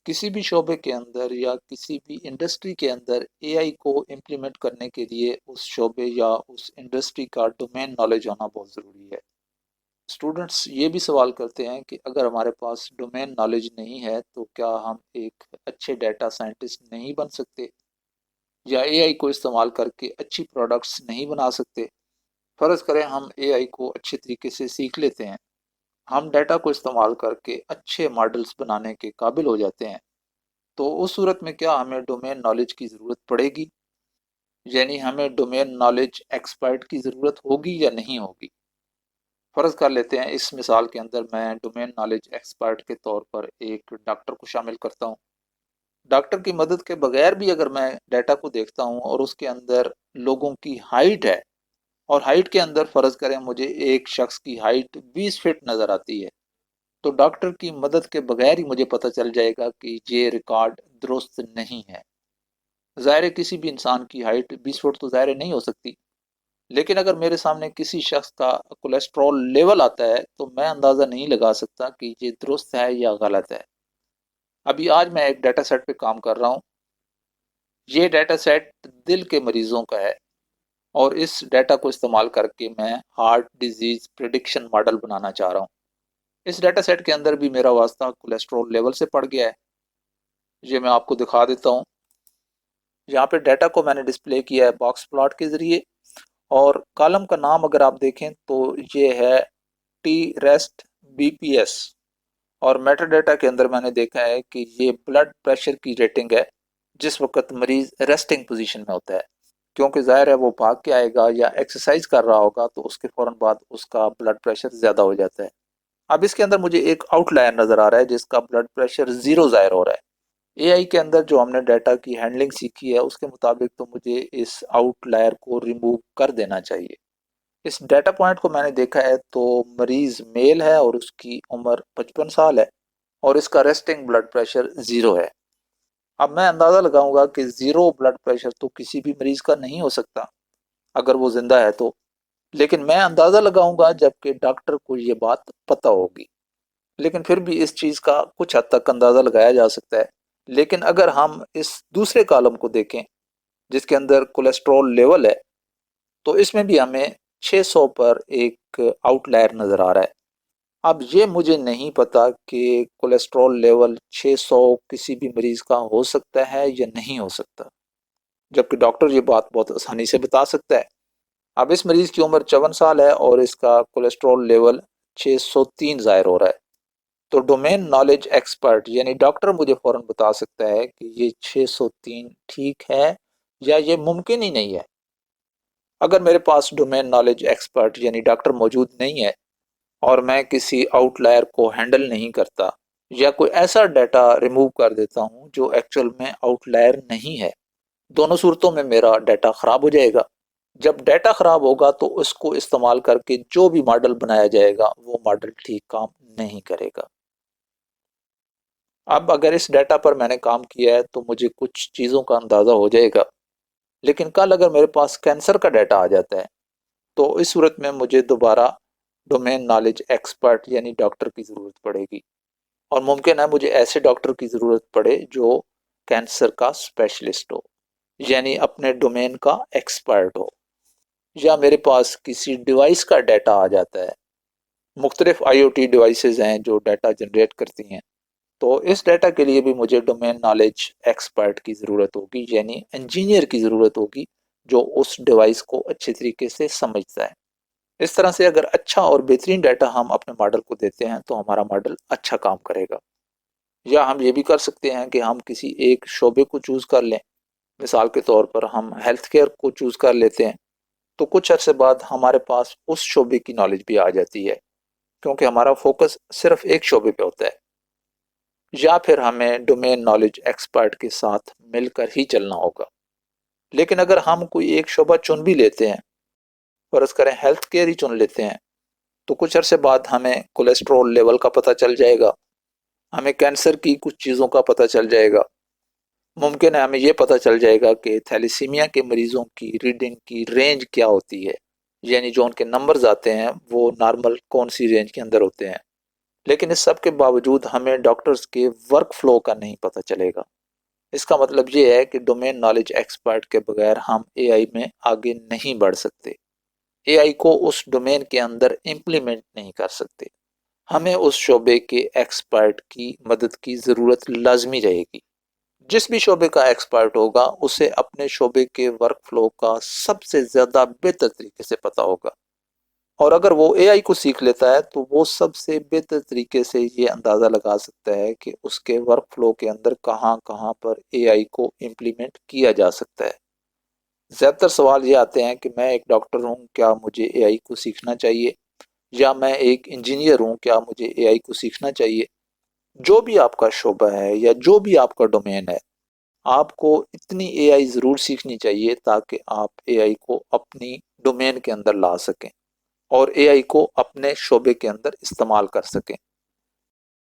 किसी भी शोबे के अंदर या किसी भी इंडस्ट्री के अंदर एआई को इम्प्लीमेंट करने के लिए उस शोबे या उस इंडस्ट्री का डोमेन नॉलेज होना बहुत ज़रूरी है। स्टूडेंट्स ये भी सवाल करते हैं कि अगर हमारे पास डोमेन नॉलेज नहीं है तो क्या हम एक अच्छे डाटा साइंटिस्ट नहीं बन सकते या एआई को इस्तेमाल करके अच्छी प्रोडक्ट्स नहीं बना सकते। फ़र्ज़ करें हम एआई को अच्छे तरीके से सीख लेते हैं, हम डाटा को इस्तेमाल करके अच्छे मॉडल्स बनाने के काबिल हो जाते हैं, तो उस सूरत में क्या हमें डोमेन नॉलेज की ज़रूरत पड़ेगी? यानी हमें डोमेन नॉलेज एक्सपर्ट की ज़रूरत होगी या नहीं होगी? फ़र्ज़ कर लेते हैं इस मिसाल के अंदर मैं डोमेन नॉलेज एक्सपर्ट के तौर पर एक डॉक्टर को शामिल करता हूँ। डॉक्टर की मदद के बगैर भी अगर मैं डाटा को देखता हूँ और उसके अंदर लोगों की हाइट है और हाइट के अंदर फ़र्ज़ करें मुझे एक शख्स की हाइट 20 फीट नज़र आती है, तो डॉक्टर की मदद के बगैर ही मुझे पता चल जाएगा कि ये रिकॉर्ड दुरुस्त नहीं है। ज़ाहिर है किसी भी इंसान की हाइट 20 फुट तो ज़ाहिर नहीं हो सकती, लेकिन अगर मेरे सामने किसी शख्स का कोलेस्ट्रॉल लेवल आता है तो मैं अंदाज़ा नहीं लगा सकता कि ये दुरुस्त है या गलत है। अभी आज मैं एक डाटा सेट पे काम कर रहा हूँ। ये डाटा सेट दिल के मरीज़ों का है और इस डाटा को इस्तेमाल करके मैं हार्ट डिजीज़ प्रिडिक्शन मॉडल बनाना चाह रहा हूँ। इस डाटा सेट के अंदर भी मेरा वास्ता कोलेस्ट्रॉल लेवल से पड़ गया है। ये मैं आपको दिखा देता हूँ। यहाँ पे डाटा को मैंने डिस्प्ले किया है बॉक्स प्लॉट के ज़रिए और कॉलम का नाम अगर आप देखें तो ये है टी रेस्ट बीपीएस और मेटा डाटा के अंदर मैंने देखा है कि ये ब्लड प्रेशर की रेटिंग है जिस वक्त मरीज रेस्टिंग पोजीशन में होता है, क्योंकि ज़ाहिर है वो भाग के आएगा या एक्सरसाइज कर रहा होगा तो उसके फ़ौरन बाद उसका ब्लड प्रेशर ज़्यादा हो जाता है। अब इसके अंदर मुझे एक आउटलायर नज़र आ रहा है जिसका ब्लड प्रेशर ज़ीरो ज़ाहिर हो रहा है। एआई के अंदर जो हमने डाटा की हैंडलिंग सीखी है उसके मुताबिक तो मुझे इस आउटलायर को रिमूव कर देना चाहिए। इस डाटा पॉइंट को मैंने देखा है तो मरीज मेल है और उसकी उम्र 55 साल है और इसका रेस्टिंग ब्लड प्रेशर ज़ीरो है। अब मैं अंदाज़ा लगाऊंगा कि ज़ीरो ब्लड प्रेशर तो किसी भी मरीज का नहीं हो सकता अगर वो ज़िंदा है तो, लेकिन मैं अंदाज़ा लगाऊंगा जबकि डॉक्टर को ये बात पता होगी। लेकिन फिर भी इस चीज़ का कुछ हद तक अंदाज़ा लगाया जा सकता है। लेकिन अगर हम इस दूसरे कॉलम को देखें जिसके अंदर कोलेस्ट्रॉल लेवल है तो इसमें भी हमें 600 पर एक आउटलायर नज़र आ रहा है। अब ये मुझे नहीं पता कि कोलेस्ट्रॉल लेवल 600 किसी भी मरीज़ का हो सकता है या नहीं हो सकता, जबकि डॉक्टर ये बात बहुत आसानी से बता सकता है। अब इस मरीज़ की उम्र 54 साल है और इसका कोलेस्ट्रॉल लेवल 603 ज़ाहिर हो रहा है। तो डोमेन नॉलेज एक्सपर्ट यानी डॉक्टर मुझे फ़ौरन बता सकता है कि ये 603 ठीक है या ये मुमकिन ही नहीं है। अगर मेरे पास डोमेन नॉलेज एक्सपर्ट यानी डॉक्टर मौजूद नहीं है और मैं किसी आउटलायर को हैंडल नहीं करता या कोई ऐसा डाटा रिमूव कर देता हूँ जो एक्चुअल में आउटलायर नहीं है, दोनों सूरतों में मेरा डाटा ख़राब हो जाएगा। जब डाटा ख़राब होगा तो उसको इस्तेमाल करके जो भी मॉडल बनाया जाएगा वो मॉडल ठीक काम नहीं करेगा। अब अगर इस डाटा पर मैंने काम किया है तो मुझे कुछ चीज़ों का अंदाज़ा हो जाएगा, लेकिन कल अगर मेरे पास कैंसर का डाटा आ जाता है तो इस सूरत में मुझे दोबारा डोमेन नॉलेज एक्सपर्ट यानी डॉक्टर की ज़रूरत पड़ेगी और मुमकिन है मुझे ऐसे डॉक्टर की ज़रूरत पड़े जो कैंसर का स्पेशलिस्ट हो यानी अपने डोमेन का एक्सपर्ट हो। या मेरे पास किसी डिवाइस का डाटा आ जाता है, मुख्तलिफ आईओटी डिवाइसेस हैं जो डाटा जनरेट करती हैं, तो इस डाटा के लिए भी मुझे डोमेन नॉलेज एक्सपर्ट की ज़रूरत होगी यानी इंजीनियर की ज़रूरत होगी जो उस डिवाइस को अच्छे तरीके से समझता है। इस तरह से अगर अच्छा और बेहतरीन डाटा हम अपने मॉडल को देते हैं तो हमारा मॉडल अच्छा काम करेगा। या हम ये भी कर सकते हैं कि हम किसी एक शोबे को चूज़ कर लें। मिसाल के तौर पर हम हेल्थ केयर को चूज़ कर लेते हैं तो कुछ अरसे बाद हमारे पास उस शोबे की नॉलेज भी आ जाती है क्योंकि हमारा फोकस सिर्फ एक शोबे पे होता है। या फिर हमें डोमेन नॉलेज एक्सपर्ट के साथ मिलकर ही चलना होगा। लेकिन अगर हम कोई एक शोबा चुन भी लेते हैं, फर्ज करें हेल्थ केयर ही चुन लेते हैं, तो कुछ अरसे बाद हमें कोलेस्ट्रॉल लेवल का पता चल जाएगा, हमें कैंसर की कुछ चीज़ों का पता चल जाएगा, मुमकिन है हमें ये पता चल जाएगा कि थैलेसीमिया के मरीज़ों की रीडिंग की रेंज क्या होती है, यानी जो उनके नंबर्स आते हैं वो नॉर्मल कौन सी रेंज के अंदर होते हैं। لیکن اس سب کے باوجود ہمیں ڈاکٹرز کے ورک فلو کا نہیں پتہ چلے گا۔ اس کا مطلب یہ ہے کہ ڈومین نالج ایکسپرٹ کے بغیر ہم اے آئی میں آگے نہیں بڑھ سکتے، اے آئی کو اس ڈومین کے اندر امپلیمنٹ نہیں کر سکتے۔ ہمیں اس شعبے کے ایکسپرٹ کی مدد کی ضرورت لازمی رہے گی۔ جس بھی شعبے کا ایکسپرٹ ہوگا اسے اپنے شعبے کے ورک فلو کا سب سے زیادہ بہتر طریقے سے پتہ ہوگا، اور اگر وہ اے آئی کو سیکھ لیتا ہے تو وہ سب سے بہتر طریقے سے یہ اندازہ لگا سکتا ہے کہ اس کے ورک فلو کے اندر کہاں کہاں پر اے آئی کو امپلیمنٹ کیا جا سکتا ہے۔ زیادہ تر سوال یہ آتے ہیں کہ میں ایک ڈاکٹر ہوں، کیا مجھے اے آئی کو سیکھنا چاہیے؟ یا میں ایک انجینئر ہوں، کیا مجھے اے آئی کو سیکھنا چاہیے؟ جو بھی آپ کا شعبہ ہے یا جو بھی آپ کا ڈومین ہے، آپ کو اتنی اے آئی ضرور سیکھنی چاہیے تاکہ آپ اے آئی کو اپنی ڈومین کے اندر لا سکیں اور اے آئی کو اپنے شعبے کے اندر استعمال کر سکیں۔